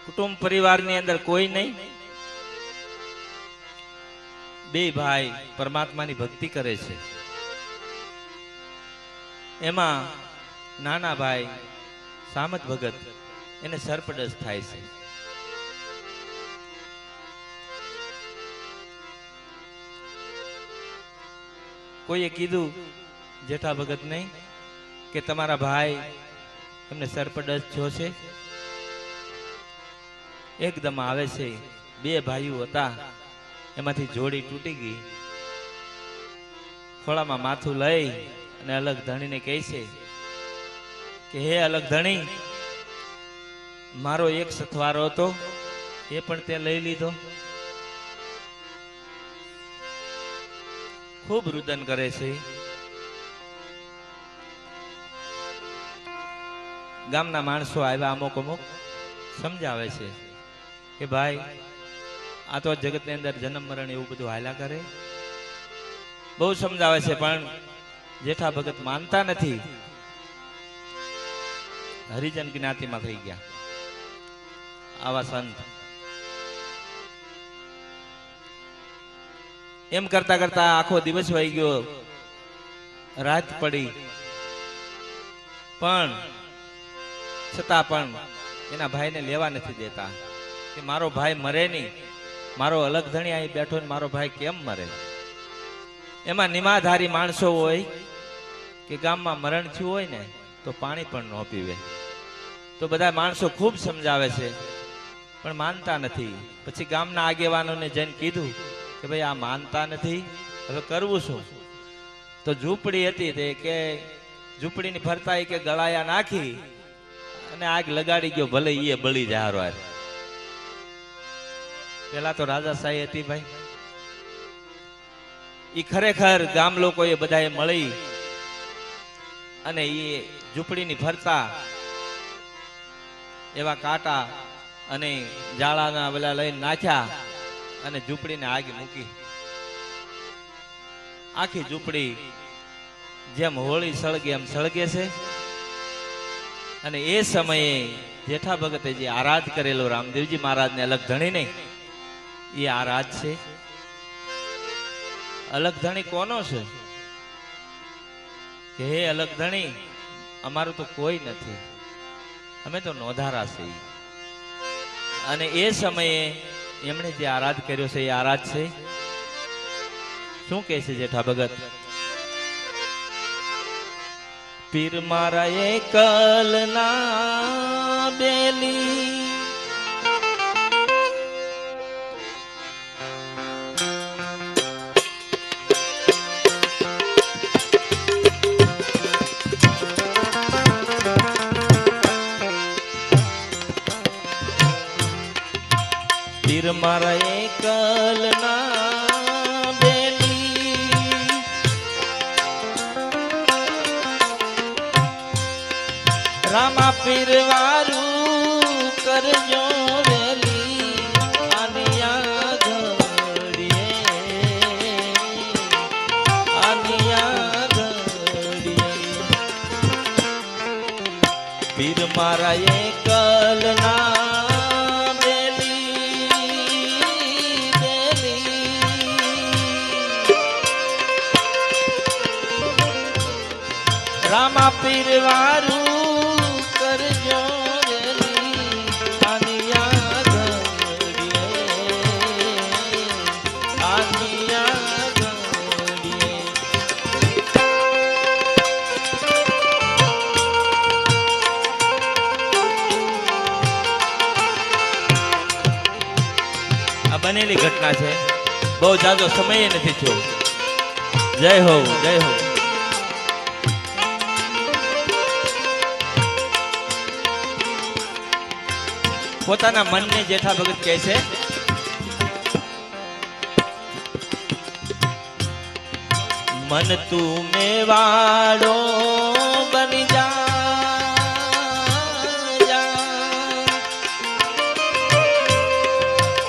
કુટુંબ પરિવારની અંદર કોઈ નહીં, બે ભાઈ પરમાત્માની ભક્તિ કરે છે. એમાં નાના ભાઈ સામત ભગત એને સર્પદંશ થાય છે. કોઈએ કીધું જેઠા ભગત નહીં કે તમારા ભાઈ એમને સર્પદંશ થયો છે. એકદમ આવે છે, બે ભાઈઓ હતા એમાંથી જોડી તૂટી ગઈ. ખોળામાં માથું લઈ અને અલગ ધણીને કહે છે કે હે અલગ ધણી, મારો એક સથવારો હતો એ પણ તે લઈ લીધો. ખૂબ રુદન કરે છે. ગામના માણસો આવ્યા, અમુક અમુક સમજાવે છે કે ભાઈ આ તો જગતની અંદર જન્મ મરણ એવું બધું હાલ્યા કરે. બહુ સમજાવે છે પણ જેઠા ભગત માનતા નથી. હરિજન જ્ઞાતિમાં થઈ ગયા આવા સંત. એમ કરતા કરતા આખો દિવસ વહી ગયો, રાત પડી, પણ છતાં પણ એના ભાઈને લેવા નથી દેતા કે મારો ભાઈ મરે નહીં, મારો અલગ ધણી અહીં બેઠો ને મારો ભાઈ કેમ મરે. એમાં નિમાધારી માણસો હોય કે ગામમાં મરણ થયું હોય ને તો પાણી પણ ન પીવે. તો બધા માણસો ખૂબ સમજાવે છે પણ માનતા નથી. પછી ગામના આગેવાનોને જઈને કીધું કે ભાઈ આ માનતા નથી, હવે કરવું શું? તો ઝૂંપડી હતી તે કે ઝૂંપડીની ફરતા કે ગળાયા નાખી અને આગ લગાડી ગયો, ભલે એ બળી જાય. પેલા તો રાજાશાહી હતી ભાઈ. એ ખરેખર ગામ લોકોએ બધાએ મળી અને એ ઝૂંપડીની ફરતા એવા કાંટા અને જાળાના વેલા લઈને નાખ્યા અને ઝૂંપડીને આગ મૂકી. આખી ઝૂંપડી જેમ હોળી સળગે એમ સળગે છે. અને એ સમયે જેઠા ભગતે જે આરાધ કરેલો રામદેવજી મહારાજને અલગ ધણી નહીં, એ આરાધ છે. અલગ ધણી કોનો છે કે હે અલગ ધણી, અમારું તો કોઈ નથી, અમે તો નોધારા છીએ. અને એ સમયે એમણે જે આરાધ કર્યો છે એ આરાધ છે. શું કહે છે જેઠા ભગત? પીર મારા એકલના બેલી, પીર મારા એકલના રામા પીર વારું કરજો વેલી, આનિયા ઘડીએ, આનિયા ઘડીએ. પીર મારા એકલના બેલી, બેલી. રામા પીર વારું બનેલી ઘટના છે, બહુ જાજો સમય નથી થયો. જય હો, જય હો. પોતાના મનને જેઠા ભગત કહે છે મન તું મેવાડો બની જા,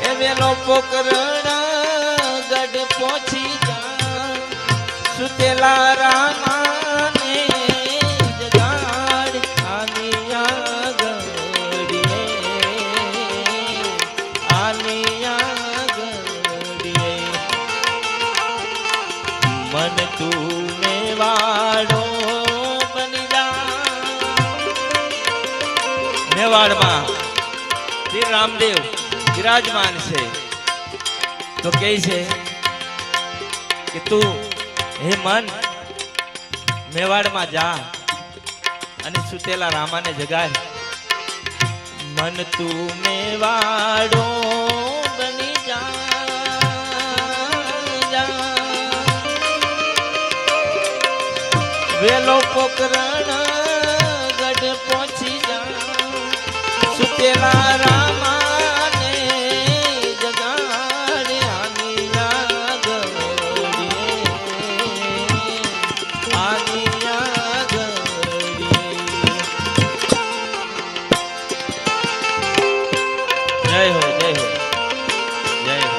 એ વેલો પોકરણ ગઢ પહોંચી જા, સુતેલા રામાને જગાડ, આનિયા ઘડીએ, મેવાડમાં શ્રી રામદેવ વિરાજમાન છે તો કહે છે કે તું હે મન મેવાડમાં જા અને સુતેલા રામાને જગાય. મન તું મેવાડો બની જા, વેલો પોકરણ ગઢ પહોંચી જા, સુતેલા રામાને જગાડ આની આગળીએ, આની આગળીએ. જય હો, જય હો, જય હો.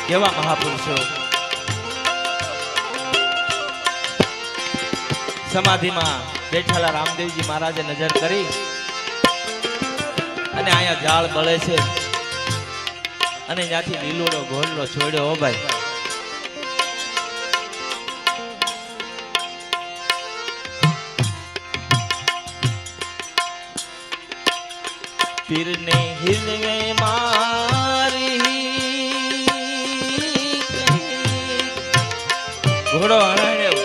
કેવા મહાપુરુષો સમાધિમાં બેઠેલા રામદેવજી મહારાજે નજર કરી અને અહીંયા ઝાડ બળે છે અને ત્યાંથી લીલોડો ઘોડલો છોડ્યો. ઓ ભાઈ, પીરને હિલવે મારી ઘોડો હણાયો.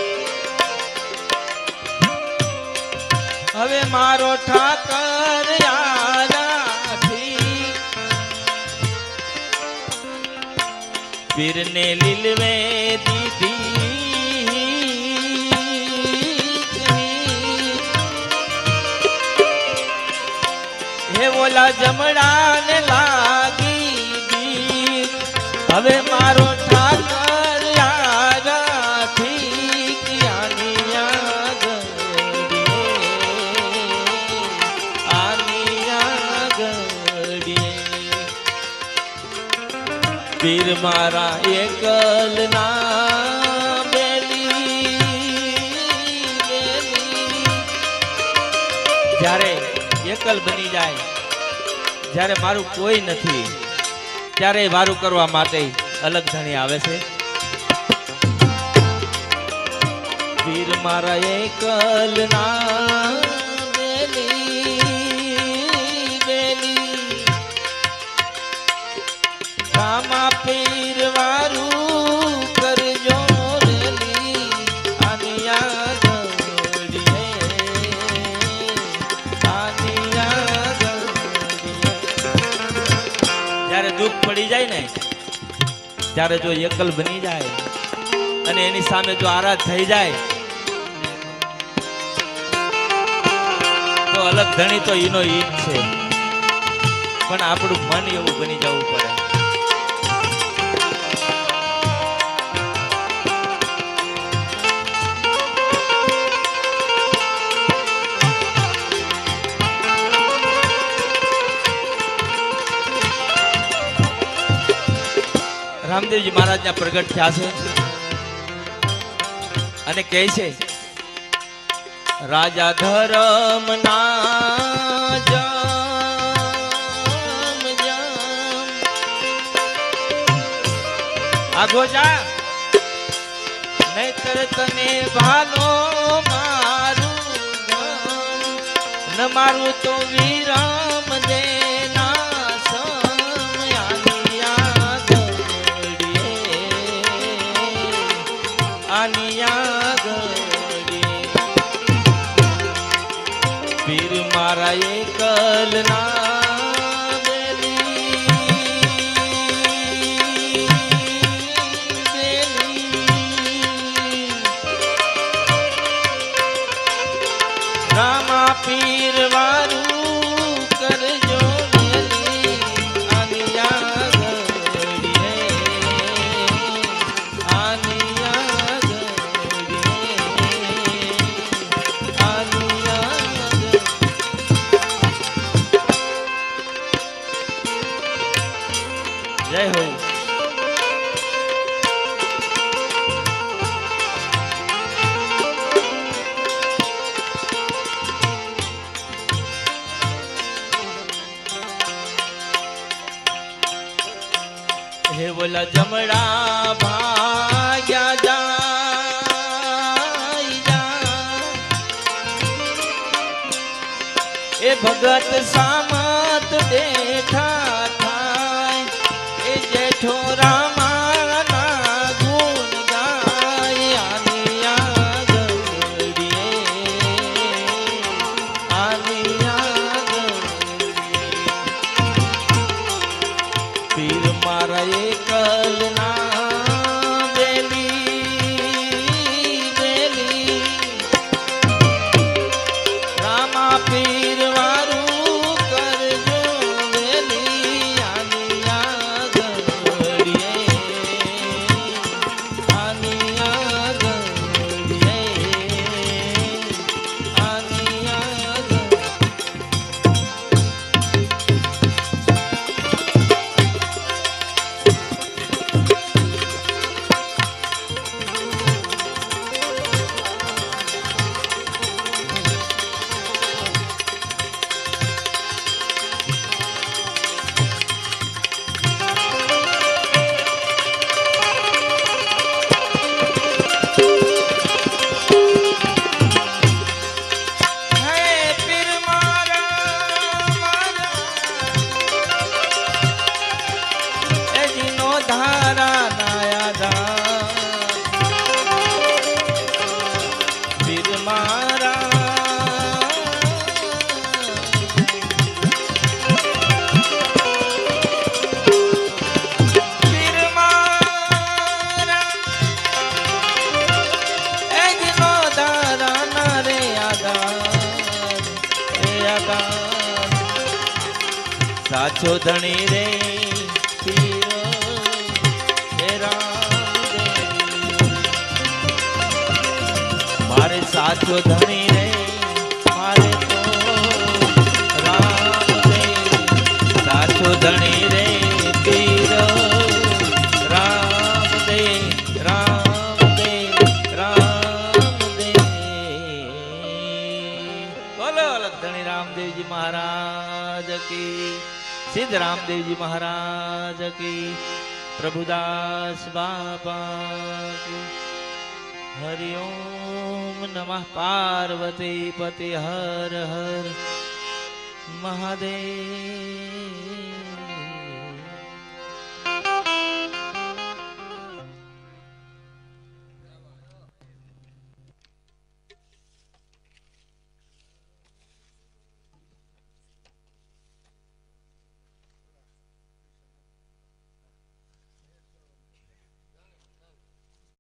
હવે મારો ઠાકર યારાથી પીરને લીલવે દીધી. હે ઓલા જમડાને લાગી દી. હવે મારો ઠાકર યારાથી ક્યાંની પીર મારા એકલ ના બેલી. જ્યારે એકલ બની જાય, જ્યારે મારું કોઈ નથી, ત્યારે વારું કરવા માટે અલગ ધણી આવે છે. પીર મારા એકલ ના રામા પીર વારું કરજો રેલી આની આગળીએ, આની આગળીએ. જ્યારે દુઃખ પડી જાય ને, ત્યારે જો એકલ બની જાય અને એની સામે જો આરાધ થઈ જાય તો અલગ ધણી તો એનો ઈજ છે, પણ આપણું મન એવું બની જવું પડે. રામદેવજી મહારાજ ના પ્રગટ થયા છે અને કહે છે રાજા ધર્મ ના જમ જમ આગો જા, નહીતર તને ભાલો મારું ન મારું તો વિરામ દેના પીર મારા એકલ ના બેલી. રામા પીર વારું કરજો રેલી આની આગળીએ, આની જય હો. હે બોલા જમડા ભાગ્યા જાય જા, ભગત સામત બેઠા થાય એ જેઠો રામાના ગુણ ગાય આની આગળીએ આની આગળીએ પીર મારા એકલના પીર વારું કરજો વેલી આની આગળીએ આની આગળીએ આની આગળ ધારા નાયા પીર મારા પીર મારા એજનો ધારા ના રે આધાર સાચો ધણી રે મારે સાચો ધણી રે મારે તો રામ દે સાચો ધણી રે પીર રામ દે રામ દે રામ દે બોલો અલગ ધણી રામદેવજી મહારાજ કી સિદ્ધ રામદેવજી મહારાજ કી પ્રભુદાસ બાપા કી હરિ ઓમ નમઃ પાર્વતી પતિ હર હર મહાદેવ।